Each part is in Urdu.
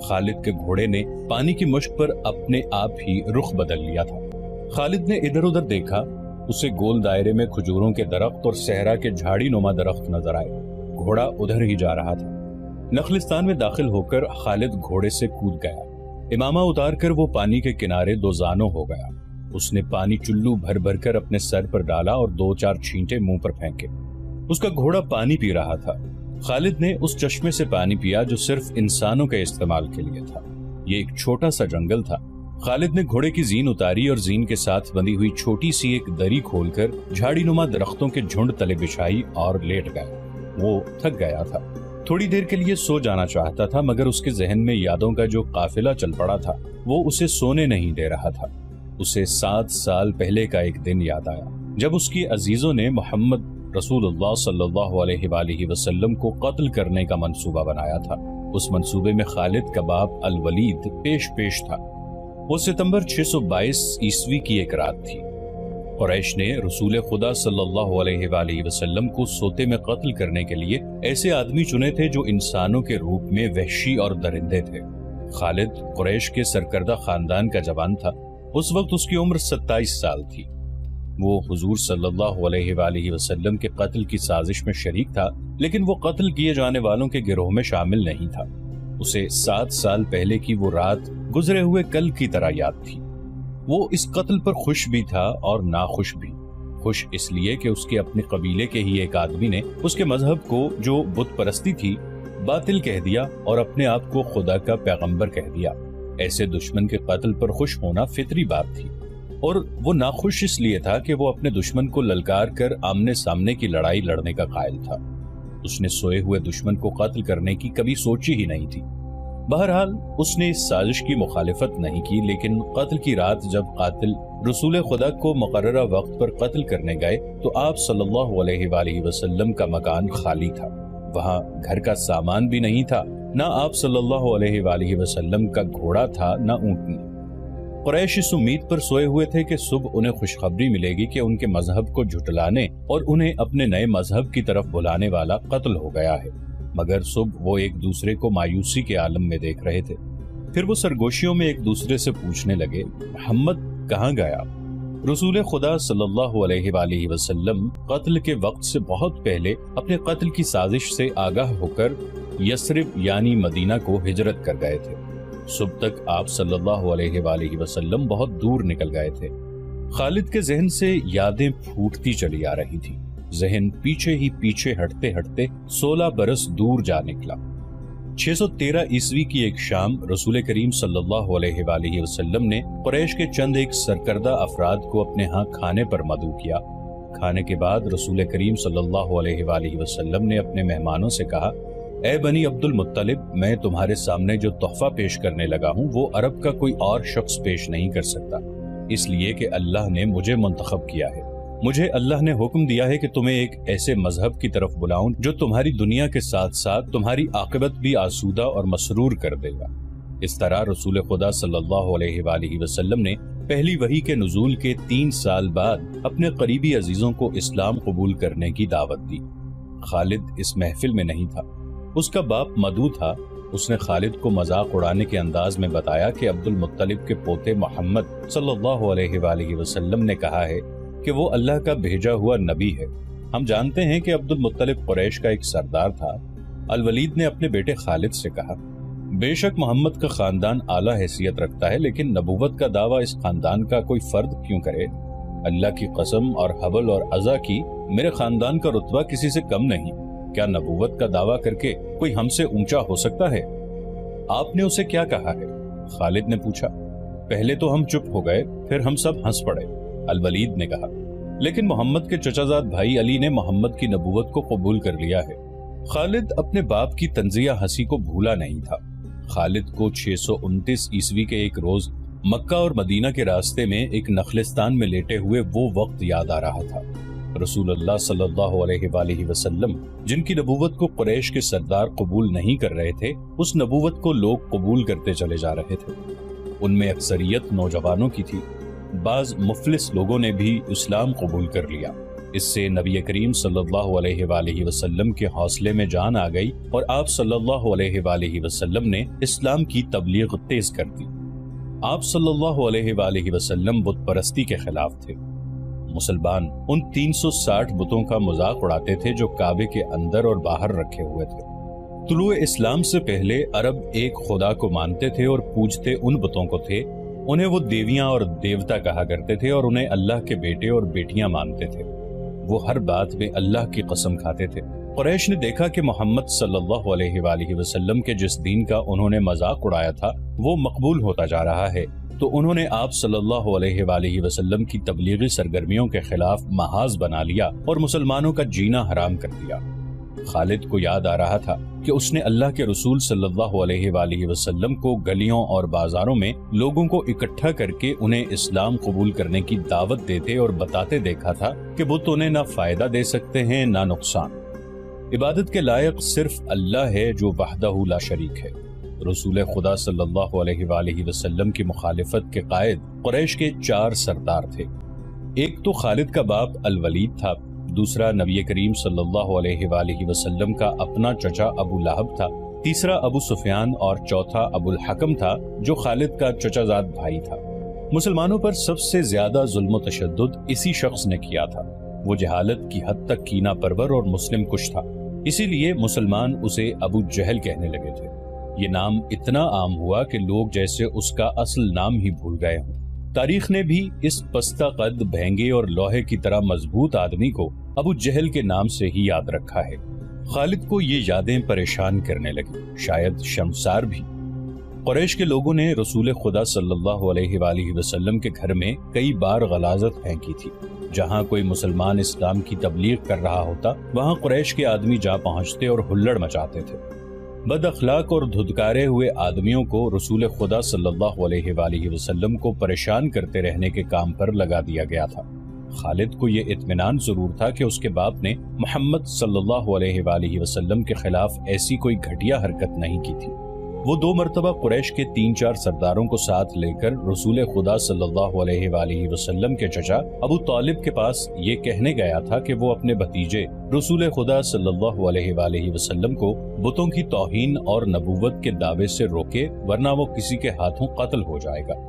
خالد کے گھوڑے نے پانی کی مشک پر اپنے آپ ہی رخ بدل لیا تھا۔ خالد نے ادھر ادھر دیکھا، اسے گول دائرے میں کھجوروں کے درخت اور صحرا کے جھاڑی نما درخت نظر آئے۔ گھوڑا ادھر ہی جا رہا تھا۔ نخلستان میں داخل ہو کر خالد گھوڑے سے کود گیا۔ امامہ اتار کر وہ پانی کے کنارے دوزانوں ہو گیا۔ اس نے پانی چلو بھر بھر کر اپنے سر پر ڈالا اور 2-4 چھینٹے منہ پر پھینکے۔ اس کا گھوڑا پانی پی رہا تھا۔ خالد نے اس چشمے سے پانی پیا جو صرف انسانوں کے استعمال کے لیے تھا۔ یہ ایک چھوٹا سا جنگل تھا۔ خالد نے گھوڑے کی زین اتاری اور زین کے ساتھ بندی ہوئی چھوٹی سی ایک دری کھول کر جھاڑی نما درختوں کے جھنڈ تلے بچھائی اور لیٹ گیا۔ وہ تھک گیا تھا، تھوڑی دیر کے لیے سو جانا چاہتا تھا، مگر اس کے ذہن میں یادوں کا جو قافلہ چل پڑا تھا وہ اسے سونے نہیں دے رہا تھا۔ اسے 7 سال پہلے کا ایک دن یاد آیا جب اس کی عزیزوں نے محمد رسول اللہ صلی اللہ علیہ وآلہ وسلم کو قتل کرنے کا منصوبہ بنایا تھا۔ اس منصوبے میں خالد کا باپ الولید پیش تھا۔ وہ ستمبر 622 عیسوی کی ایک رات تھی۔ قریش نے رسول خدا صلی اللہ علیہ وآلہ وسلم کو سوتے میں قتل کرنے کے لیے ایسے آدمی چنے تھے جو انسانوں کے روپ میں وحشی اور درندے تھے۔ خالد قریش کے سرکردہ خاندان کا جوان تھا۔ اس وقت اس کی عمر 27 سال تھی۔ وہ حضور صلی اللہ علیہ وآلہ وسلم کے قتل کی سازش میں شریک تھا، لیکن وہ قتل کیے جانے والوں کے گروہ میں شامل نہیں تھا۔ اسے 7 سال پہلے کی وہ رات گزرے ہوئے کل کی طرح یاد تھی۔ وہ اس قتل پر خوش بھی تھا اور ناخوش بھی۔ خوش اس لیے کہ اس کے اپنے قبیلے کے ہی ایک آدمی نے اس کے مذہب کو، جو بت پرستی تھی، باطل کہہ دیا اور اپنے آپ کو خدا کا پیغمبر کہہ دیا۔ ایسے دشمن کے قتل پر خوش ہونا فطری بات تھی، اور وہ ناخوش اس لیے تھا کہ وہ اپنے دشمن کو للکار کر آمنے سامنے کی لڑائی لڑنے کا قائل تھا۔ اس نے سوئے ہوئے دشمن کو قتل کرنے کی کبھی سوچی ہی نہیں تھی۔ بہرحال اس نے اس سازش کی مخالفت نہیں کی، لیکن قتل کی رات جب قاتل رسول خدا کو مقررہ وقت پر قتل کرنے گئے تو آپ صلی اللہ علیہ وآلہ وسلم کا مکان خالی تھا۔ وہاں گھر کا سامان بھی نہیں تھا، نہ آپ صلی اللہ علیہ وآلہ وسلم کا گھوڑا تھا، نہ اونٹنی۔ قریش اس امید پر سوئے ہوئے تھے کہ صبح انہیں خوشخبری ملے گی کہ ان کے مذہب کو جھٹلانے اور انہیں اپنے نئے مذہب کی طرف بلانے والا قتل ہو گیا ہے، مگر صبح وہ ایک دوسرے کو مایوسی کے عالم میں دیکھ رہے تھے۔ پھر وہ سرگوشیوں میں ایک دوسرے سے پوچھنے لگے، محمد کہاں گیا؟ رسول خدا صلی اللہ علیہ وآلہ وسلم قتل کے وقت سے بہت پہلے اپنے قتل کی سازش سے آگاہ ہو کر یثرب یعنی مدینہ کو ہجرت کر گئے تھے۔ صبح تک آپ صلی اللہ علیہ وآلہ وسلم بہت دور نکل گئے تھے۔ خالد کے ذہن سے یادیں پھوٹتی چلی آ رہی تھی۔ ذہن پیچھے ہی پیچھے ہٹتے ہٹتے 16 برس دور جا نکلا۔ 613 عیسوی کی ایک شام رسول کریم صلی اللہ علیہ وآلہ وسلم نے قریش کے چند ایک سرکردہ افراد کو اپنے ہاں کھانے پر مدعو کیا۔ کھانے کے بعد رسول کریم صلی اللہ علیہ وآلہ وسلم نے اپنے مہمانوں سے کہا، اے بنی عبد المطلب، میں تمہارے سامنے جو تحفہ پیش کرنے لگا ہوں وہ عرب کا کوئی اور شخص پیش نہیں کر سکتا، اس لیے کہ اللہ نے مجھے منتخب کیا ہے۔ مجھے اللہ نے حکم دیا ہے کہ تمہیں ایک ایسے مذہب کی طرف بلاؤں جو تمہاری دنیا کے ساتھ ساتھ تمہاری عاقبت بھی آسودہ اور مسرور کر دے گا۔ اس طرح رسول خدا صلی اللہ علیہ وآلہ وسلم نے پہلی وحی کے نزول کے 3 سال بعد اپنے قریبی عزیزوں کو اسلام قبول کرنے کی دعوت دی۔ خالد اس محفل میں نہیں تھا، اس کا باپ مدعو تھا۔ اس نے خالد کو مذاق اڑانے کے انداز میں بتایا کہ عبد المطلب کے پوتے محمد صلی اللہ علیہ وآلہ وسلم نے کہا ہے کہ وہ اللہ کا بھیجا ہوا نبی ہے۔ ہم جانتے ہیں کہ عبد المطلب قریش کا ایک سردار تھا۔ الولید نے اپنے بیٹے خالد سے کہا، بے شک محمد کا خاندان اعلیٰ حیثیت رکھتا ہے، لیکن نبوت کا دعویٰ اس خاندان کا کوئی فرد کیوں کرے؟ اللہ کی قسم اور حبل اور عزا کی، میرے خاندان کا رتبہ کسی سے کم نہیں۔ کیا نبوت کا دعویٰ کر کے کوئی ہم سے اونچا ہو سکتا ہے؟ آپ نے اسے کیا کہا ہے؟ خالد نے پوچھا۔ پہلے تو ہم چپ ہو گئے، پھر ہم سب ہنس پڑے، الولید نے کہا، لیکن محمد کے چچا زاد بھائی علی نے محمد کی نبوت کو قبول کر لیا ہے۔ خالد اپنے باپ کی طنزیہ ہنسی کو بھولا نہیں تھا۔ خالد کو 629 عیسوی کے ایک روز مکہ اور مدینہ کے راستے میں ایک نخلستان میں لیٹے ہوئے وہ وقت یاد آ رہا تھا۔ رسول اللہ صلی اللہ علیہ وآلہ وسلم جن کی نبوت کو قریش کے سردار قبول نہیں کر رہے تھے، اس نبوت کو لوگ قبول کرتے چلے جا رہے تھے۔ ان میں اکثریت نوجوانوں کی تھی۔ بعض مفلس لوگوں نے بھی اسلام قبول کر لیا۔ اس سے نبی کریم صلی اللہ علیہ وآلہ وسلم کے حوصلے میں جان آ گئی اور آپ صلی اللہ علیہ وآلہ وسلم نے اسلام کی تبلیغ تیز کر دی۔ آپ صلی اللہ علیہ وآلہ وسلم بت پرستی کے خلاف تھے۔ مسلمان ان 360 بتوں کا مذاق اڑاتے تھے جو کعبے کے اندر اور باہر رکھے ہوئے تھے۔ طلوع اسلام سے پہلے عرب ایک خدا کو مانتے تھے اور پوجتے ان بتوں کو تھے، انہیں وہ دیویاں اور دیوتا کہا کرتے تھے اور انہیں اللہ کے بیٹے اور بیٹیاں مانتے تھے۔ وہ ہر بات میں اللہ کی قسم کھاتے تھے۔ قریش نے دیکھا کہ محمد صلی اللہ علیہ وآلہ وسلم کے جس دین کا انہوں نے مذاق اڑایا تھا وہ مقبول ہوتا جا رہا ہے، تو انہوں نے آپ صلی اللہ علیہ وآلہ وسلم کی تبلیغی سرگرمیوں کے خلاف محاذ بنا لیا اور مسلمانوں کا جینا حرام کر دیا۔ خالد کو یاد آ رہا تھا کہ اس نے اللہ کے رسول صلی اللہ علیہ وآلہ وسلم کو گلیوں اور بازاروں میں لوگوں کو اکٹھا کر کے انہیں اسلام قبول کرنے کی دعوت دیتے اور بتاتے دیکھا تھا کہ بت انہیں نہ فائدہ دے سکتے ہیں نہ نقصان۔ عبادت کے لائق صرف اللہ ہے جو وحدہ لا شریک ہے۔ رسول خدا صلی اللہ علیہ وآلہ وسلم کی مخالفت کے قائد قریش کے 4 سردار تھے۔ ایک تو خالد کا باپ الولید تھا، دوسرا نبی کریم صلی اللہ علیہ وآلہ وسلم کا اپنا چچا ابو لہب تھا، تیسرا ابو سفیان اور چوتھا ابو الحکم تھا جو خالد کا چچا زاد بھائی تھا۔ مسلمانوں پر سب سے زیادہ ظلم و تشدد اسی شخص نے کیا تھا۔ وہ جہالت کی حد تک کینہ پرور اور مسلم کش تھا، اسی لیے مسلمان اسے ابو جہل کہنے لگے تھے۔ یہ نام اتنا عام ہوا کہ لوگ جیسے اس کا اصل نام ہی بھول گئے ہوں۔ تاریخ نے بھی اس پستہ قد، بھینگے اور لوہے کی طرح مضبوط آدمی کو ابو جہل کے نام سے ہی یاد رکھا ہے۔ خالد کو یہ یادیں پریشان کرنے لگی، شاید شرمسار بھی۔ قریش کے لوگوں نے رسول خدا صلی اللہ علیہ وآلہ وسلم کے گھر میں کئی بار غلاظت پھینکی تھی۔ جہاں کوئی مسلمان اسلام کی تبلیغ کر رہا ہوتا وہاں قریش کے آدمی جا پہنچتے اور ہلڑ مچاتے تھے۔ بد اخلاق اور دھدکارے ہوئے آدمیوں کو رسول خدا صلی اللہ علیہ وآلہ وسلم کو پریشان کرتے رہنے کے کام پر لگا دیا گیا تھا۔ خالد کو یہ اطمینان ضرور تھا کہ اس کے باپ نے محمد صلی اللہ علیہ وآلہ وسلم کے خلاف ایسی کوئی گھٹیا حرکت نہیں کی تھی۔ وہ 2 مرتبہ قریش کے 3-4 سرداروں کو ساتھ لے کر رسول خدا صلی اللہ علیہ وآلہ وسلم کے چچا ابو طالب کے پاس یہ کہنے گیا تھا کہ وہ اپنے بھتیجے رسول خدا صلی اللہ علیہ وآلہ وسلم کو بتوں کی توہین اور نبوت کے دعوے سے روکے، ورنہ وہ کسی کے ہاتھوں قتل ہو جائے گا۔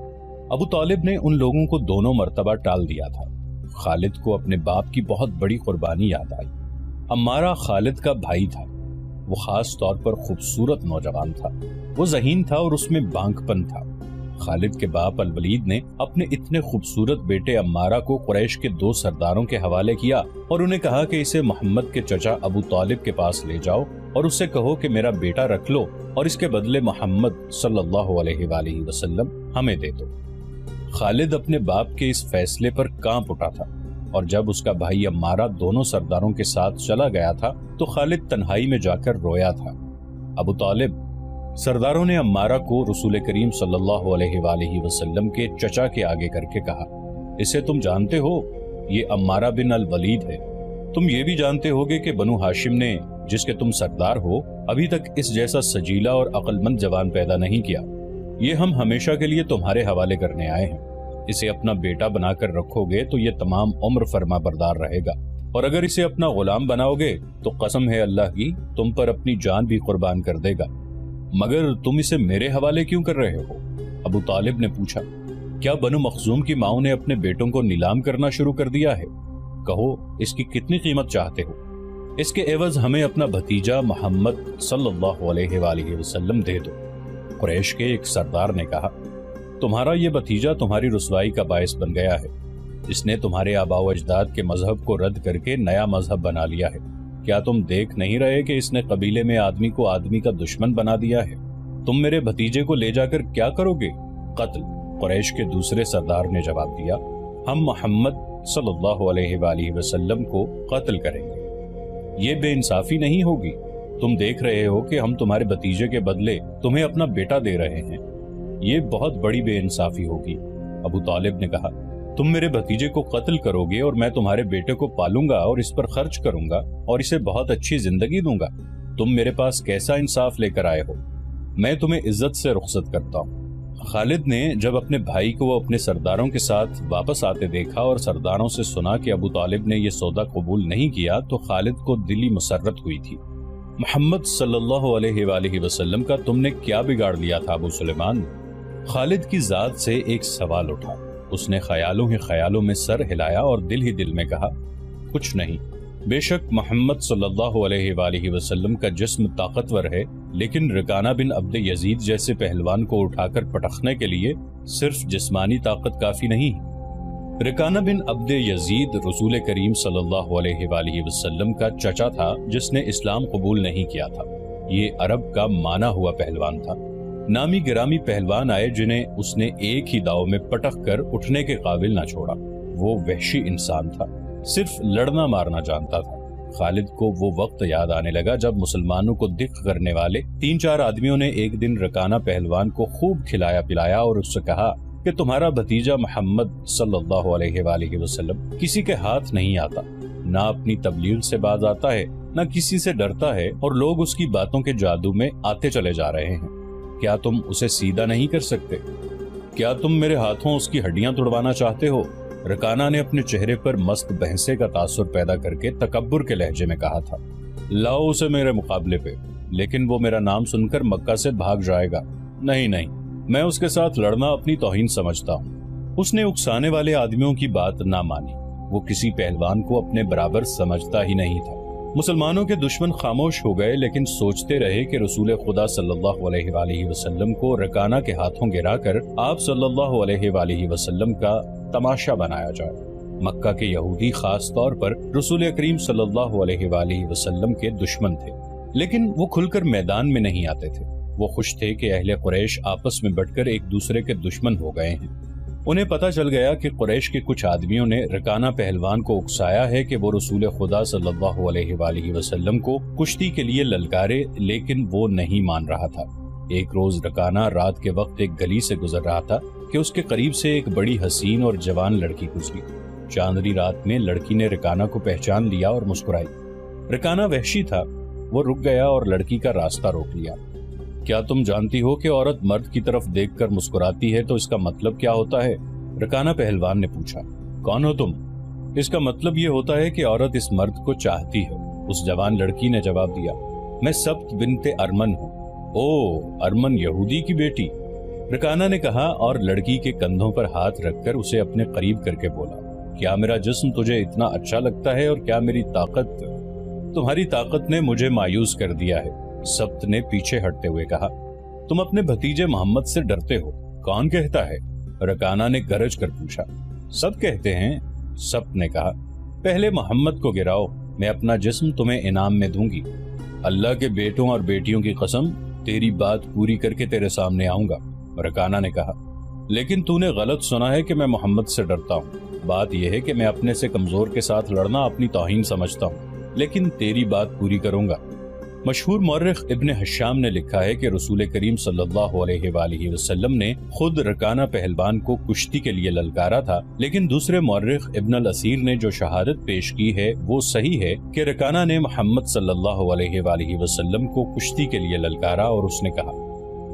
ابو طالب نے ان لوگوں کو 2 مرتبہ ٹال دیا تھا۔ خالد کو اپنے باپ کی بہت بڑی قربانی یاد آئی۔ عمارہ خالد کا بھائی تھا۔ وہ خاص طور پر خوبصورت نوجوان تھا۔ وہ ذہین تھا اور اس میں بانک پن تھا۔ خالد کے باپ الولید نے اپنے اتنے خوبصورت بیٹے عمارہ کو قریش کے 2 سرداروں کے حوالے کیا اور انہیں کہا کہ اسے محمد کے چچا ابو طالب کے پاس لے جاؤ اور اس سے کہو کہ میرا بیٹا رکھ لو اور اس کے بدلے محمد صلی اللہ علیہ وآلہ وسلم ہمیں دے دو۔ خالد اپنے باپ کے اس فیصلے پر کانپ اٹھا تھا، اور جب اس کا بھائی عمارہ دونوں سرداروں کے ساتھ چلا گیا تھا تو خالد تنہائی میں جا کر رویا تھا۔ ابو طالب، سرداروں نے عمارہ کو رسول کریم صلی اللہ علیہ وآلہ وسلم کے چچا کے آگے کر کے کہا، اسے تم جانتے ہو، یہ عمارہ بن الولید ہے۔ تم یہ بھی جانتے ہوگے کہ بنو ہاشم نے، جس کے تم سردار ہو، ابھی تک اس جیسا سجیلا اور عقل مند جوان پیدا نہیں کیا۔ یہ ہم ہمیشہ کے لیے تمہارے حوالے کرنے آئے ہیں۔ اسے اپنا بیٹا بنا کر رکھو گے تو یہ تمام عمر فرما بردار رہے گا، اور اگر اسے اپنا غلام بناؤ گے تو قسم ہے اللہ کی تم پر اپنی جان بھی قربان کر دے گا۔ مگر تم اسے میرے حوالے کیوں کر رہے ہو؟ ابو طالب نے پوچھا۔ کیا بنو مخزوم کی ماؤں نے اپنے بیٹوں کو نیلام کرنا شروع کر دیا ہے؟ کہو اس کی کتنی قیمت چاہتے ہو؟ اس کے عوض ہمیں اپنا بھتیجا محمد صلی اللہ علیہ وآلہ وسلم دے دو۔ قریش کے ایک سردار نے کہا، تمہارا یہ بھتیجا تمہاری رسوائی کا باعث بن گیا ہے۔ اس نے تمہارے آباء و اجداد کے مذہب کو رد کر کے نیا مذہب بنا لیا ہے۔ کیا تم دیکھ نہیں رہے کہ اس نے قبیلے میں آدمی کو آدمی کا دشمن بنا دیا ہے؟ تم میرے بھتیجے کو لے جا کر کیا کرو گے؟ قتل۔ قریش کے دوسرے سردار نے جواب دیا، ہم محمد صلی اللہ علیہ وآلہ وسلم کو قتل کریں گے۔ یہ بے انصافی نہیں ہوگی۔ تم دیکھ رہے ہو کہ ہم تمہارے بھتیجے کے بدلے تمہیں اپنا بیٹا دے رہے ہیں۔ یہ بہت بڑی بے انصافی ہوگی۔ ابو طالب نے کہا، تم میرے بھتیجے کو قتل کرو گے اور میں تمہارے بیٹے کو پالوں گا اور اس پر خرچ کروں گا اور اسے بہت اچھی زندگی دوں گا۔ تم میرے پاس کیسا انصاف لے کر آئے ہو؟ میں تمہیں عزت سے رخصت کرتا ہوں۔ خالد نے جب اپنے بھائی کو اپنے سرداروں کے ساتھ واپس آتے دیکھا اور سرداروں سے سنا کہ ابو طالب نے یہ سودا قبول نہیں کیا تو خالد کو دلی مسرت ہوئی تھی۔ محمد صلی اللہ علیہ وآلہ وسلم کا تم نے کیا بگاڑ لیا تھا ابو سلیمان؟ خالد کی ذات سے ایک سوال اٹھا۔ اس نے خیالوں ہی خیالوں میں سر ہلایا اور دل ہی دل میں کہا، کچھ نہیں، بے شک محمد صلی اللہ علیہ وآلہ وسلم کا جسم طاقتور ہے، لیکن رکانہ بن عبد یزید جیسے پہلوان کو اٹھا کر پٹخنے کے لیے صرف جسمانی طاقت کافی نہیں۔ رکانہ بن عبد یزید رسول کریم صلی اللہ علیہ وآلہ وسلم کا چچا تھا جس نے اسلام قبول نہیں کیا تھا۔ یہ عرب کا مانا ہوا پہلوان تھا۔ نامی گرامی پہلوان آئے جنہیں اس نے ایک ہی داؤ میں پٹخ کر اٹھنے کے قابل نہ چھوڑا۔ وہ وحشی انسان تھا، صرف لڑنا مارنا جانتا تھا۔ خالد کو وہ وقت یاد آنے لگا جب مسلمانوں کو دکھ کرنے والے 3-4 آدمیوں نے ایک دن رکانہ پہلوان کو خوب کھلایا پلایا اور اس سے کہا کہ تمہارا بھتیجا محمد صلی اللہ علیہ وآلہ وسلم کسی کے ہاتھ نہیں آتا، نہ اپنی تبلیغ سے باز آتا ہے، نہ کسی سے ڈرتا ہے، اور لوگ اس کی باتوں کے جادو میں آتے چلے جا رہے ہیں۔ کیا تم اسے سیدھا نہیں کر سکتے؟ کیا تم میرے ہاتھوں اس کی ہڈیاں توڑوانا چاہتے ہو؟ رکانہ نے اپنے چہرے پر مست بحثے کا تاثر پیدا کر کے تکبر کے لہجے میں کہا تھا، لاؤ اسے میرے مقابلے پہ، لیکن وہ میرا نام سن کر مکہ سے بھاگ جائے گا۔ نہیں، میں اس کے ساتھ لڑنا اپنی توہین سمجھتا ہوں۔ اس نے اکسانے والے آدمیوں کی بات نہ مانی۔ وہ کسی پہلوان کو اپنے برابر سمجھتا ہی نہیں تھا۔ مسلمانوں کے دشمن خاموش ہو گئے، لیکن سوچتے رہے کہ رسول خدا صلی اللہ علیہ وآلہ وسلم کو رکانہ کے ہاتھوں گرا کر آپ صلی اللہ علیہ وآلہ وسلم کا تماشا بنایا جائے۔ مکہ کے یہودی خاص طور پر رسول کریم صلی اللہ علیہ وآلہ وسلم کے دشمن تھے، لیکن وہ کھل کر میدان میں نہیں آتے تھے۔ وہ خوش تھے کہ اہل قریش آپس میں بٹ کر ایک دوسرے کے دشمن ہو گئے ہیں۔ انہیں پتہ چل گیا کہ قریش کے کچھ آدمیوں نے رکانہ پہلوان کو اکسایا ہے کہ وہ رسول خدا صلی اللہ علیہ وآلہ وسلم کو کشتی کے لیے للکارے، لیکن وہ نہیں مان رہا تھا۔ ایک روز رکانہ رات کے وقت ایک گلی سے گزر رہا تھا کہ اس کے قریب سے ایک بڑی حسین اور جوان لڑکی گزری۔ چاندنی رات میں لڑکی نے رکانہ کو پہچان لیا اور مسکرائی۔ رکانہ وحشی تھا، وہ رک گیا اور لڑکی کا راستہ روک لیا۔ کیا تم جانتی ہو کہ عورت مرد کی طرف دیکھ کر مسکراتی ہے تو اس کا مطلب کیا ہوتا ہے؟ رکانہ پہلوان نے پوچھا۔ کون ہو تم؟ اس کا مطلب یہ ہوتا ہے کہ عورت اس مرد کو چاہتی ہے، اس جوان لڑکی نے جواب دیا۔ میں سبت بنت ارمن ہوں۔ او، ارمن یہودی کی بیٹی؟ رکانہ نے کہا اور لڑکی کے کندھوں پر ہاتھ رکھ کر اسے اپنے قریب کر کے بولا، کیا میرا جسم تجھے اتنا اچھا لگتا ہے اور کیا میری طاقت؟ تمہاری طاقت نے مجھے مایوس کر دیا ہے۔ سبت نے پیچھے ہٹتے ہوئے کہا، تم اپنے بھتیجے محمد سے ڈرتے ہو؟ کون کہتا ہے؟ رکانہ نے گرج کر پوچھا۔ سب کہتے ہیں، سبت نے کہا۔ پہلے محمد کو گراؤ، میں اپنا جسم تمہیں انعام میں دوں گی۔ اللہ کے بیٹوں اور بیٹیوں کی قسم، تیری بات پوری کر کے تیرے سامنے آؤں گا۔ رکانہ نے کہا، لیکن تو نے غلط سنا ہے کہ میں محمد سے ڈرتا ہوں۔ بات یہ ہے کہ میں اپنے سے کمزور کے ساتھ لڑنا اپنی توہین سمجھتا ہوں، لیکن تیری بات پوری کروں گا۔ مشہور مورخ ابن حشام نے لکھا ہے کہ رسول کریم صلی اللہ علیہ وآلہ وسلم نے خود رکانہ پہلوان کو کشتی کے لیے للکارا تھا، لیکن دوسرے مورخ ابن الاسیر نے جو شہادت پیش کی ہے وہ صحیح ہے کہ رکانہ نے محمد صلی اللہ علیہ وآلہ وسلم کو کشتی کے لیے للکارا اور اس نے کہا،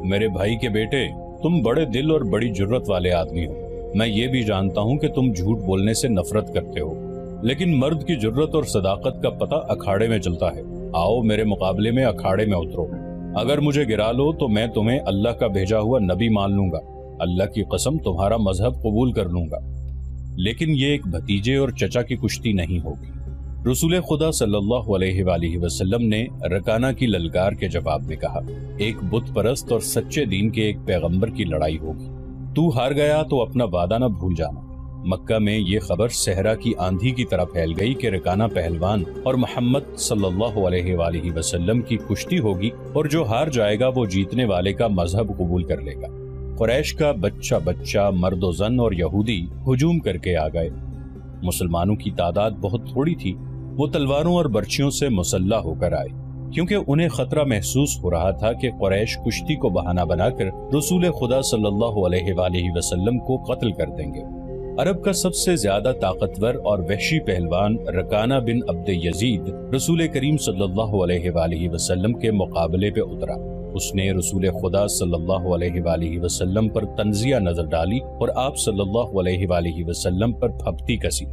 میرے بھائی کے بیٹے، تم بڑے دل اور بڑی جرت والے آدمی ہو۔ میں یہ بھی جانتا ہوں کہ تم جھوٹ بولنے سے نفرت کرتے ہو، لیکن مرد کی جرت اور صداقت کا پتہ اکھاڑے میں چلتا ہے۔ آؤ میرے مقابلے میں اکھاڑے میں اترو۔ اگر مجھے گرا لو تو میں تمہیں اللہ کا بھیجا ہوا نبی مان لوں گا، اللہ کی قسم تمہارا مذہب قبول کر لوں گا، لیکن یہ ایک بھتیجے اور چچا کی کشتی نہیں ہوگی۔ رسول خدا صلی اللہ علیہ وآلہ وسلم نے رکانہ کی للکار کے جواب میں کہا، ایک بت پرست اور سچے دین کے ایک پیغمبر کی لڑائی ہوگی۔ تو ہار گیا تو اپنا وعدہ نہ بھول جانا۔ مکہ میں یہ خبر صحرا کی آندھی کی طرح پھیل گئی کہ رکانہ پہلوان اور محمد صلی اللہ علیہ وآلہ وسلم کی کشتی ہوگی، اور جو ہار جائے گا وہ جیتنے والے کا مذہب قبول کر لے گا۔ قریش کا بچہ مرد و زن اور یہودی ہجوم کر کے آ گئے۔ مسلمانوں کی تعداد بہت تھوڑی تھی، وہ تلواروں اور برچھیوں سے مسلح ہو کر آئے، کیونکہ انہیں خطرہ محسوس ہو رہا تھا کہ قریش کشتی کو بہانہ بنا کر رسول خدا صلی اللہ علیہ وآلہ وسلم کو قتل کر دیں گے۔ عرب کا سب سے زیادہ طاقتور اور وحشی پہلوان رکانہ بن عبد یزید رسول کریم صلی اللہ علیہ وآلہ وسلم کے مقابلے پہ اترا۔ اس نے رسول خدا صلی اللہ علیہ وآلہ وسلم پر تنزیہ نظر ڈالی اور آپ صلی اللہ علیہ وآلہ وسلم پر پھپتی کسی۔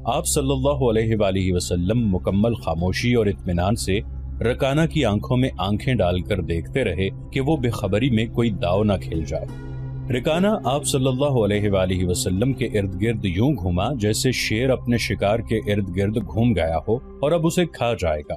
آپ صلی اللہ علیہ وآلہ وسلم مکمل خاموشی اور اطمینان سے رکانہ کی آنکھوں میں آنکھیں ڈال کر دیکھتے رہے کہ وہ بے خبری میں کوئی داؤ نہ کھیل جائے۔ رکانہ آپ صلی اللہ علیہ وآلہ وسلم کے ارد گرد یوں گھوما جیسے شیر اپنے شکار کے ارد گرد گھوم گیا ہو اور اب اسے کھا جائے گا۔